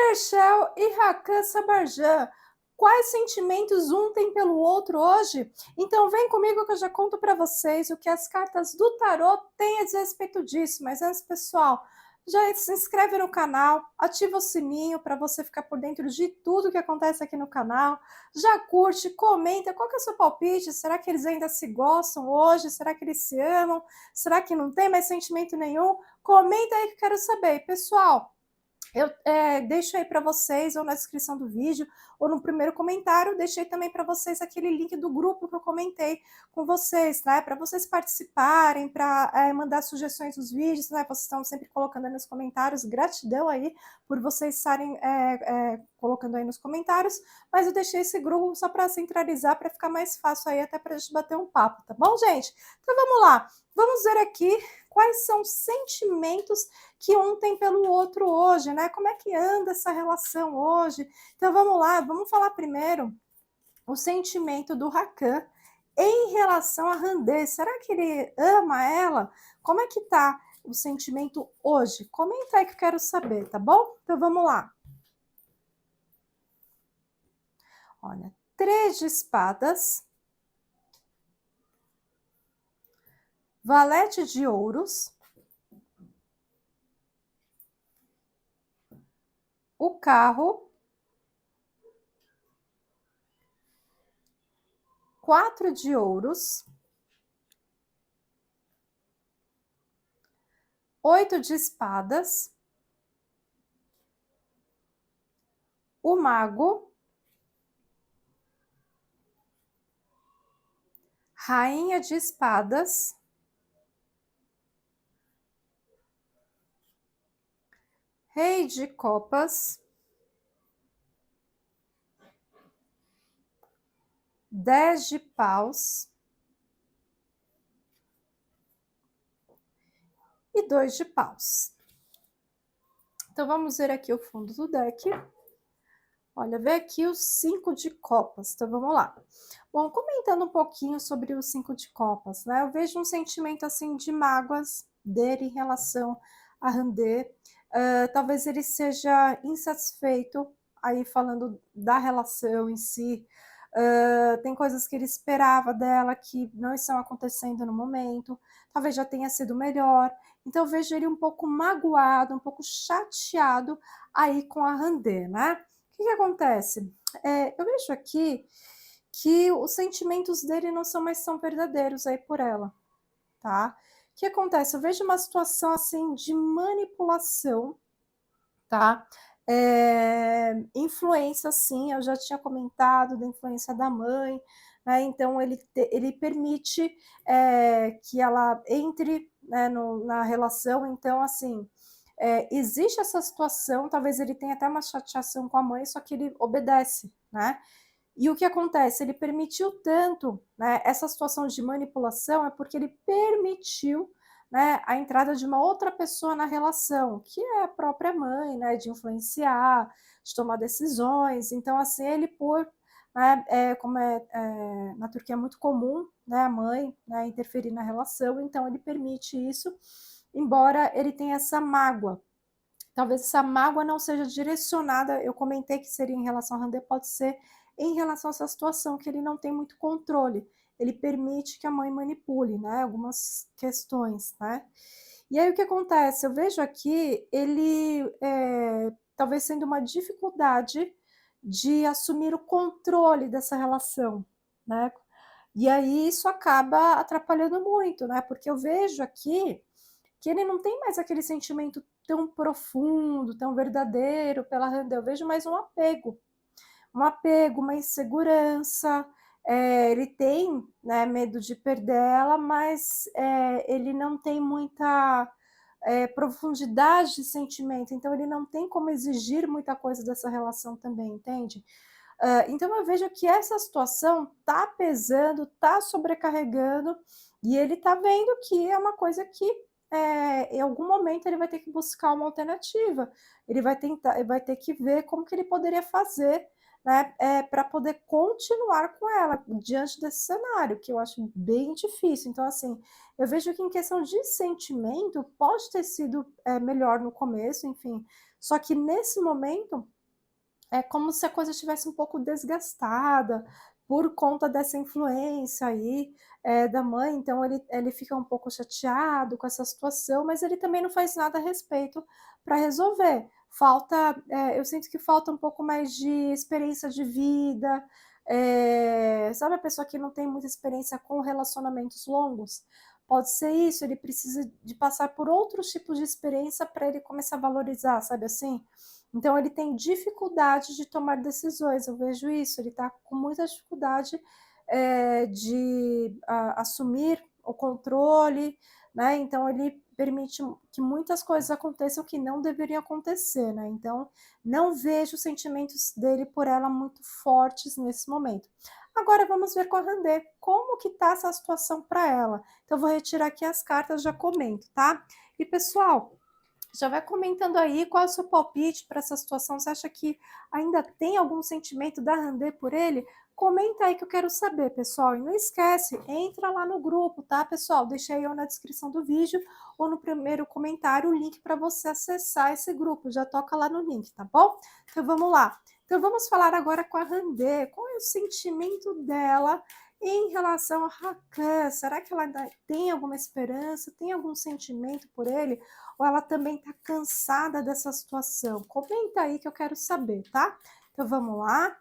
Berchel e Hakan Sabarjan, quais sentimentos um tem pelo outro hoje? Então vem comigo que eu já conto para vocês o que as cartas do tarot têm a dizer a respeito disso. Mas antes, pessoal, já se inscreve no canal, ativa o sininho para você ficar por dentro de tudo que acontece aqui no canal. Já curte, comenta, qual que é o seu palpite? Será que eles ainda se gostam hoje? Será que eles se amam? Será que não tem mais sentimento nenhum? Comenta aí que eu quero saber. E, pessoal, eu deixo aí para vocês, ou na descrição do vídeo, ou no primeiro comentário, deixei também para vocês aquele link do grupo que eu comentei com vocês, né? Para vocês participarem, para mandar sugestões dos vídeos, né? Vocês estão sempre colocando aí nos comentários, gratidão aí por vocês estarem colocando aí nos comentários, mas eu deixei esse grupo só para centralizar, para ficar mais fácil aí, até para a gente bater um papo, tá bom, gente? Então vamos lá, vamos ver aqui quais são os sentimentos que um tem pelo outro hoje, né? Como é que anda essa relação hoje? Então vamos lá, vamos falar primeiro o sentimento do Hakan em relação a Randê. Será que ele ama ela? Como é que tá o sentimento hoje? Comenta aí que eu quero saber, tá bom? Então vamos lá. Olha, 3 de espadas, valete de ouros, o carro, 4 de ouros, 8 de espadas, o mago, rainha de espadas, rei de copas, 10 de paus e 2 de paus. Então vamos ver aqui o fundo do deck. Olha, vê aqui os 5 de copas, então vamos lá. Bom, comentando um pouquinho sobre os 5 de copas, né? Eu vejo um sentimento assim de mágoas dele em relação a Randê. Talvez ele seja insatisfeito, aí falando da relação em si. Tem coisas que ele esperava dela que não estão acontecendo no momento, talvez já tenha sido melhor. Então eu vejo ele um pouco magoado, um pouco chateado aí com a Randê, né? O que acontece? Eu vejo aqui que os sentimentos dele não são mais tão verdadeiros aí por ela, tá? O que acontece? Eu vejo uma situação assim de manipulação, tá? Influência, sim, eu já tinha comentado da influência da mãe, né? Então ele permite que ela entre, né, na relação. Então, assim, existe essa situação, talvez ele tenha até uma chateação com a mãe, só que ele obedece, né? E o que acontece? Ele permitiu tanto, né, essa situação de manipulação é porque ele permitiu, né, a entrada de uma outra pessoa na relação, que é a própria mãe, né, de influenciar, de tomar decisões. Então, assim, ele né, como na Turquia é muito comum, né, a mãe, né, interferir na relação, então ele permite isso, embora ele tenha essa mágoa. Talvez essa mágoa não seja direcionada, eu comentei que seria em relação a Randê, pode ser em relação a essa situação, que ele não tem muito controle. Ele permite que a mãe manipule, né, algumas questões, né? E aí o que acontece? Eu vejo aqui ele talvez sendo uma dificuldade de assumir o controle dessa relação, né? E aí isso acaba atrapalhando muito, né? Porque eu vejo aqui que ele não tem mais aquele sentimento tão profundo, tão verdadeiro pela Randê. Eu vejo mais um apego, uma insegurança. Ele tem, né, medo de perder ela, mas ele não tem muita profundidade de sentimento, então ele não tem como exigir muita coisa dessa relação também, entende? Então eu vejo que essa situação tá pesando, tá sobrecarregando, e ele tá vendo que é uma coisa que em algum momento ele vai ter que buscar uma alternativa, ele vai ter que ver como que ele poderia fazer, né, para poder continuar com ela diante desse cenário, que eu acho bem difícil. Então, assim, eu vejo que em questão de sentimento pode ter sido melhor no começo, enfim, só que nesse momento é como se a coisa estivesse um pouco desgastada por conta dessa influência aí, da mãe, então ele fica um pouco chateado com essa situação, mas ele também não faz nada a respeito para resolver. Falta, eu sinto que falta um pouco mais de experiência de vida, sabe a pessoa que não tem muita experiência com relacionamentos longos? Pode ser isso, ele precisa de passar por outros tipos de experiência para ele começar a valorizar, sabe assim? Então ele tem dificuldade de tomar decisões, eu vejo isso, ele está com muita dificuldade de assumir o controle, né? Então ele permite que muitas coisas aconteçam que não deveriam acontecer, né? Então não vejo os sentimentos dele por ela muito fortes nesse momento. Agora vamos ver com a Randê como que tá essa situação para ela. Então eu vou retirar aqui as cartas, já comento, tá? E pessoal, já vai comentando aí qual é o seu palpite para essa situação. Você acha que ainda tem algum sentimento da Randê por ele? Comenta aí que eu quero saber, pessoal. E não esquece, entra lá no grupo, tá, pessoal? Deixei aí na descrição do vídeo ou no primeiro comentário o link para você acessar esse grupo. Já toca lá no link, tá bom? Então vamos lá. Então vamos falar agora com a Randê. Qual é o sentimento dela em relação ao Hakan? Será que ela ainda tem alguma esperança? Tem algum sentimento por ele? Ou ela também está cansada dessa situação? Comenta aí que eu quero saber, tá? Então vamos lá.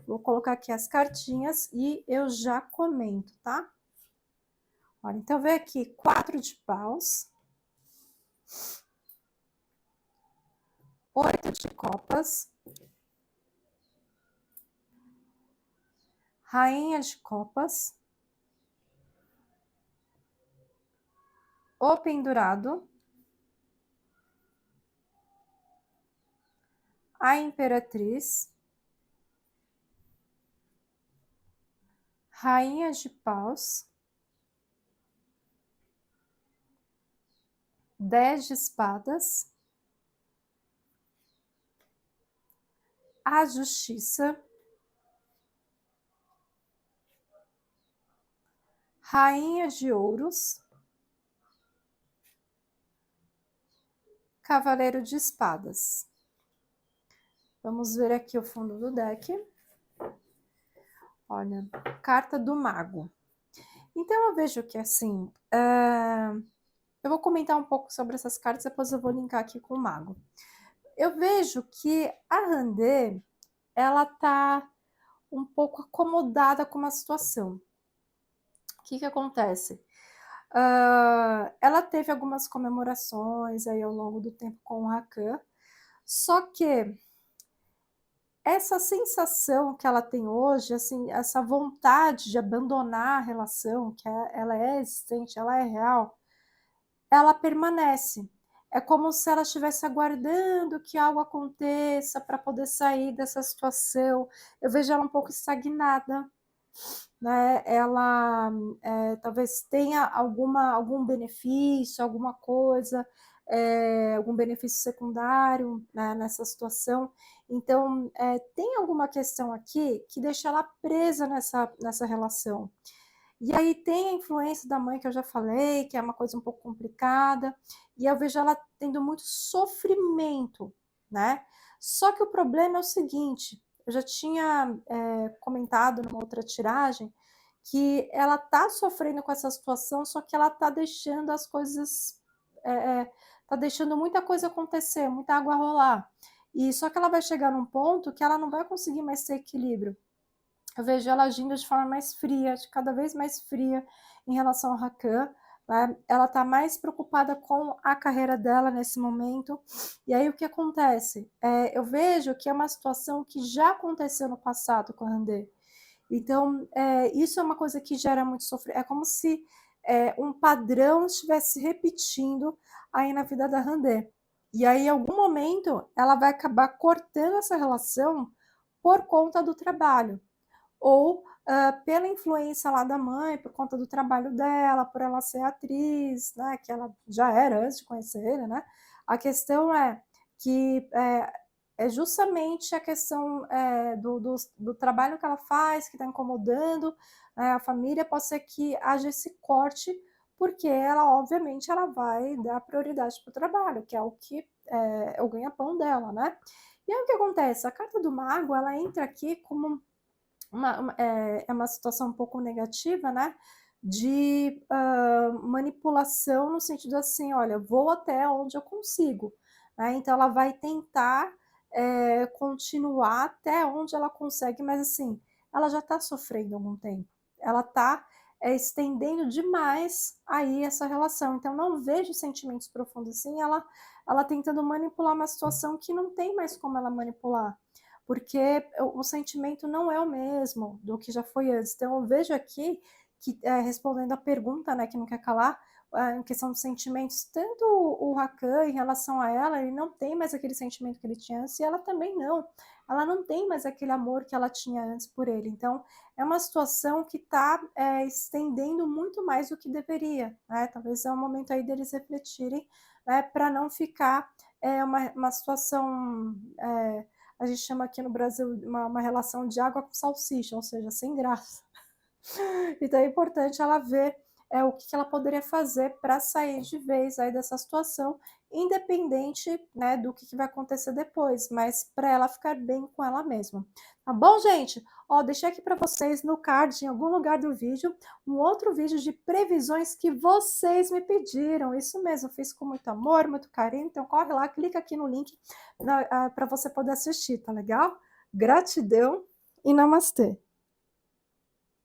Vou colocar aqui as cartinhas e eu já comento, tá? Olha, então vem aqui 4 de paus, 8 de copas, rainha de copas, o pendurado, a imperatriz, rainha de paus, 10 de espadas, a justiça, rainha de ouros, cavaleiro de espadas. Vamos ver aqui o fundo do deck. Olha, carta do mago. Então eu vejo que assim, eu vou comentar um pouco sobre essas cartas, depois eu vou linkar aqui com o mago. Eu vejo que a Randê, ela tá um pouco acomodada com uma situação. O que acontece? Ela teve algumas comemorações aí ao longo do tempo com o Hakan, só que essa sensação que ela tem hoje, assim, essa vontade de abandonar a relação, que ela é existente, ela é real, ela permanece. É como se ela estivesse aguardando que algo aconteça para poder sair dessa situação. Eu vejo ela um pouco estagnada, né? Ela talvez tenha algum benefício, alguma coisa, algum benefício secundário, né, nessa situação. Então, tem alguma questão aqui que deixa ela presa nessa relação. E aí tem a influência da mãe que eu já falei, que é uma coisa um pouco complicada, e eu vejo ela tendo muito sofrimento, né? Só que o problema é o seguinte, eu já tinha comentado numa outra tiragem que ela tá sofrendo com essa situação, só que ela tá deixando as coisas, tá deixando muita coisa acontecer, muita água rolar. E só que ela vai chegar num ponto que ela não vai conseguir mais ter equilíbrio. Eu vejo ela agindo de forma mais fria, de cada vez mais fria em relação ao Hakan, né? Ela está mais preocupada com a carreira dela nesse momento. E aí o que acontece? Eu vejo que é uma situação que já aconteceu no passado com a Randê. Então, isso é uma coisa que gera muito sofrimento. É como se um padrão estivesse repetindo aí na vida da Randê. E aí, em algum momento, ela vai acabar cortando essa relação por conta do trabalho ou pela influência lá da mãe, por conta do trabalho dela, por ela ser atriz, né, que ela já era antes de conhecer ele, né? A questão é que é justamente a questão do trabalho que ela faz, que está incomodando a família, pode ser que haja esse corte, porque ela, obviamente, ela vai dar prioridade para o trabalho, que é o que é o ganha-pão dela, né? E aí o que acontece? A carta do mago, ela entra aqui como é uma situação um pouco negativa, né? De manipulação no sentido assim, olha, vou até onde eu consigo, né? Então ela vai tentar continuar até onde ela consegue, mas assim, ela já está sofrendo há algum tempo, ela está estendendo demais aí essa relação, então não vejo sentimentos profundos assim, ela tentando manipular uma situação que não tem mais como ela manipular, porque o sentimento não é o mesmo do que já foi antes. Então, eu vejo aqui que, respondendo a pergunta, né, que não quer calar, em questão dos sentimentos, tanto o Rakan, em relação a ela, ele não tem mais aquele sentimento que ele tinha antes, e ela também não. Ela não tem mais aquele amor que ela tinha antes por ele. Então, é uma situação que está estendendo muito mais do que deveria, né? Talvez é o momento aí deles refletirem, né, para não ficar uma situação a gente chama aqui no Brasil uma relação de água com salsicha, ou seja, sem graça. Então é importante ela ver o que ela poderia fazer para sair de vez aí dessa situação, independente, né, do que vai acontecer depois, mas para ela ficar bem com ela mesma. Tá bom, gente? Ó, deixei aqui para vocês no card, em algum lugar do vídeo, um outro vídeo de previsões que vocês me pediram. Isso mesmo, eu fiz com muito amor, muito carinho, então corre lá, clica aqui no link para você poder assistir, tá legal? Gratidão e namastê!